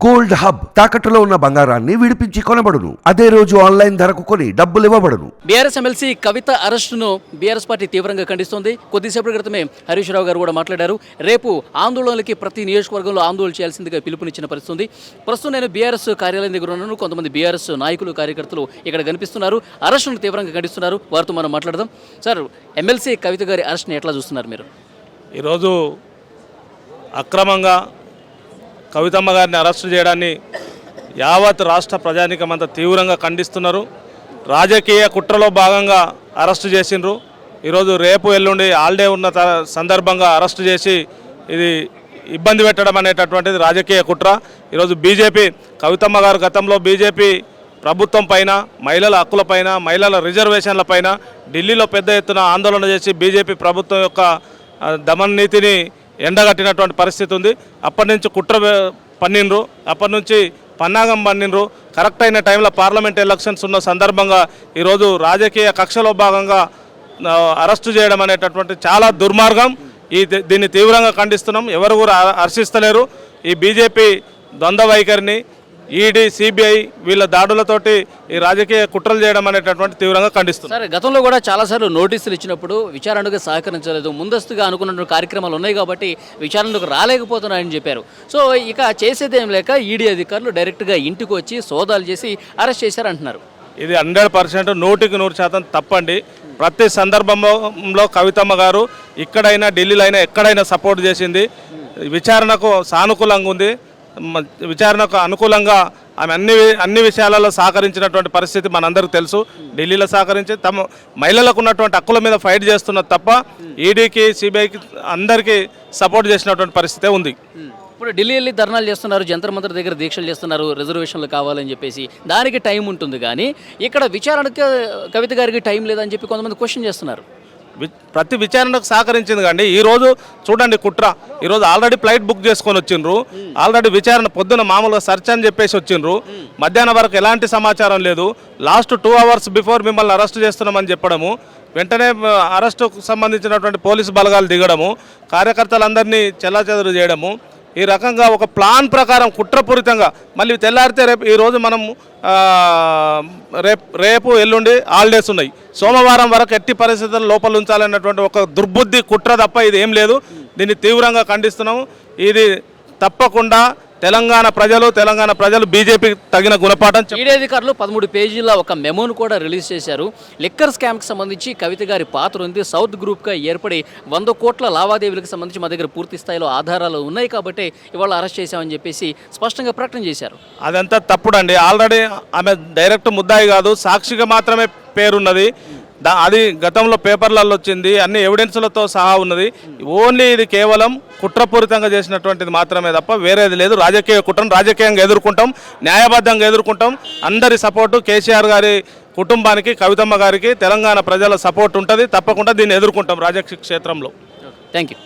Gold hub తాకట్టులో ఉన్న బంగారాన్ని విడిపించి కొనబడును. అదే రోజు ఆన్లైన్ ధరకు కొని డబ్బులు ఇవ్వబడును. బీఆర్ఎస్ ఎమ్మెల్సీ కవిత అరెస్టును బీఆర్ఎస్ పార్టీ తీవ్రంగా ఖండిస్తోంది. కొద్దిసేపటి క్రితమే హరీష్ రావు గారు కూడా మాట్లాడారు. రేపు ఆందోళనలకి ప్రతి నియోజకవర్గంలో ఆందోళన చేయాల్సిందిగా పిలుపునిచ్చిన పరిస్థితి. ప్రస్తుతం నేను బీఆర్ఎస్ కార్యాలయం దగ్గర ఉన్నాను. కొంతమంది బీఆర్ఎస్ నాయకులు కార్యకర్తలు ఇక్కడ కనిపిస్తున్నారు. అరెస్టును తీవ్రంగా ఖండిస్తున్నారు. వారితో మనం మాట్లాడదాం. సార్, ఎమ్మెల్సీ కవిత గారి అరెస్ట్ని ఎట్లా చూస్తున్నారు మీరు? ఈరోజు అక్రమంగా కవితమ్మ గారిని అరెస్టు చేయడాన్ని యావత్ రాష్ట్ర ప్రజానీకమంతా తీవ్రంగా ఖండిస్తున్నారు. రాజకీయ కుట్రలో భాగంగా అరెస్టు చేసిండ్రు. ఈరోజు రేపు ఎల్లుండి హాలిడే ఉన్న సందర్భంగా అరెస్టు చేసి ఇది ఇబ్బంది పెట్టడం అనేటటువంటిది రాజకీయ కుట్ర. ఈరోజు బీజేపీ కవితమ్మ గారు గతంలో బీజేపీ ప్రభుత్వం పైన, మహిళల హక్కులపైన, మహిళల రిజర్వేషన్లపైన ఢిల్లీలో పెద్ద ఎత్తున ఆందోళన చేసి బీజేపీ ప్రభుత్వం యొక్క దమన నీతిని ఎండగట్టినటువంటి పరిస్థితి ఉంది. అప్పటి నుంచి కుట్ర పన్నిండ్రు, అప్పటి నుంచి పన్నాగం పన్నిండ్రు. కరెక్ట్ అయిన టైంలో పార్లమెంట్ ఎలక్షన్స్ ఉన్న సందర్భంగా ఈరోజు రాజకీయ కక్షలో భాగంగా అరెస్టు చేయడం అనేటటువంటి చాలా దుర్మార్గం. దీన్ని తీవ్రంగా ఖండిస్తున్నాం. ఎవరు కూడా హర్షిస్తలేరు. ఈ బీజేపీ ద్వంద్వ వైఖరిని, ఈడీ, సిబిఐ వీళ్ళ దాడులతోటి ఈ రాజకీయ కుట్రలు చేయడం అనేటటువంటి తీవ్రంగా ఖండిస్తున్నారు. సరే, గతంలో కూడా చాలాసార్లు నోటీసులు ఇచ్చినప్పుడు విచారణకు సహకరించలేదు. ముందస్తుగా అనుకున్న కార్యక్రమాలు ఉన్నాయి కాబట్టి విచారణకు రాలేకపోతున్నారని చెప్పారు. సో ఇక చేసేదేం లేక ఈడీ అధికారులు డైరెక్ట్గా ఇంటికి వచ్చి సోదాలు చేసి అరెస్ట్ చేశారంటున్నారు. ఇది 100% 100% తప్పండి. ప్రతి సందర్భంలో కవితమ్మ గారు ఇక్కడైనా ఢిల్లీలో అయినా ఎక్కడైనా సపోర్ట్ చేసింది. విచారణకు సానుకూలంగా ఉంది. విచారణకు అనుకూలంగా ఆమె అన్ని విషయాలలో సహకరించినటువంటి పరిస్థితి మనందరికీ తెలుసు. ఢిల్లీలో సహకరించి తమ మహిళలకు ఉన్నటువంటి హక్కుల మీద ఫైట్ చేస్తున్నది తప్ప ఈడీకి, సిబిఐకి అందరికీ సపోర్ట్ చేసినటువంటి పరిస్థితే ఉంది. ఇప్పుడు ఢిల్లీ వెళ్ళి ధర్నాలు చేస్తున్నారు, జంతర్ మంతర్ దగ్గర దీక్షలు చేస్తున్నారు, రిజర్వేషన్లు కావాలని చెప్పేసి. దానికి టైం ఉంటుంది కానీ ఇక్కడ విచారణకు కవిత గారికి టైం లేదని చెప్పి కొంతమంది క్వశ్చన్ చేస్తున్నారు. ప్రతి విచారణకు సహకరించింది కండి. ఈరోజు చూడండి కుట్ర. ఈరోజు ఆల్రెడీ ఫ్లైట్ బుక్ చేసుకొని వచ్చిండ్రు. ఆల్రెడీ విచారణ పొద్దున మామూలుగా సర్చ్ అని చెప్పేసి వచ్చిండ్రు. మధ్యాహ్నం వరకు ఎలాంటి సమాచారం లేదు. లాస్ట్ 2 hours బిఫోర్ మిమ్మల్ని అరెస్ట్ చేస్తున్నామని చెప్పడము, వెంటనే అరెస్టుకు సంబంధించినటువంటి పోలీసు బలగాలు దిగడము, కార్యకర్తలందరినీ చెల్లాచెదరు చేయడము, ఈ రకంగా ఒక ప్లాన్ ప్రకారం కుట్రపూరితంగా మళ్ళీ తెల్లారితే ఈరోజు మనం రేపు ఎల్లుండి హాలిడేస్ ఉన్నాయి. సోమవారం వరకు ఎట్టి పరిస్థితుల్లో లోపల ఉంచాలన్నటువంటి ఒక దుర్బుద్ధి కుట్ర తప్ప ఇది ఏం లేదు. దీన్ని తీవ్రంగా ఖండిస్తున్నాము. ఇది తప్పకుండా తెలంగాణ ప్రజలు బీజేపీకి తగిన గుణపాఠం. ఈడీ అధికారులు 13 పేజీల ఒక మెమోను కూడా రిలీజ్ చేశారు. లిక్కర్ స్కామ్కి సంబంధించి కవిత గారి పాత్ర ఉంది. సౌత్ గ్రూప్గా ఏర్పడి 100 కోట్ల లావాదేవీలకు సంబంధించి మా దగ్గర పూర్తి స్థాయిలో ఆధారాలు ఉన్నాయి కాబట్టి ఇవాళ అరెస్ట్ చేశామని చెప్పేసి స్పష్టంగా ప్రకటన చేశారు. అదంతా తప్పుడండి. ఆల్రెడీ ఆమె డైరెక్ట్ ముద్దాయి కాదు, సాక్షిగా మాత్రమే పేరున్నది. అది గతంలో పేపర్లలో వచ్చింది, అన్ని ఎవిడెన్స్లతో సహా ఉన్నది. ఓన్లీ ఇది కేవలం కుట్రపూరితంగా చేసినటువంటిది మాత్రమే తప్ప వేరేది లేదు. రాజకీయ కుట్రను రాజకీయంగా ఎదుర్కొంటాం, న్యాయబద్ధంగా ఎదుర్కొంటాం. అందరి సపోర్టు కేసీఆర్ గారి కుటుంబానికి, కవితమ్మ గారికి తెలంగాణ ప్రజల సపోర్ట్ ఉంటుంది. తప్పకుండా దీన్ని ఎదుర్కొంటాం రాజకీయ క్షేత్రంలో. Thank you.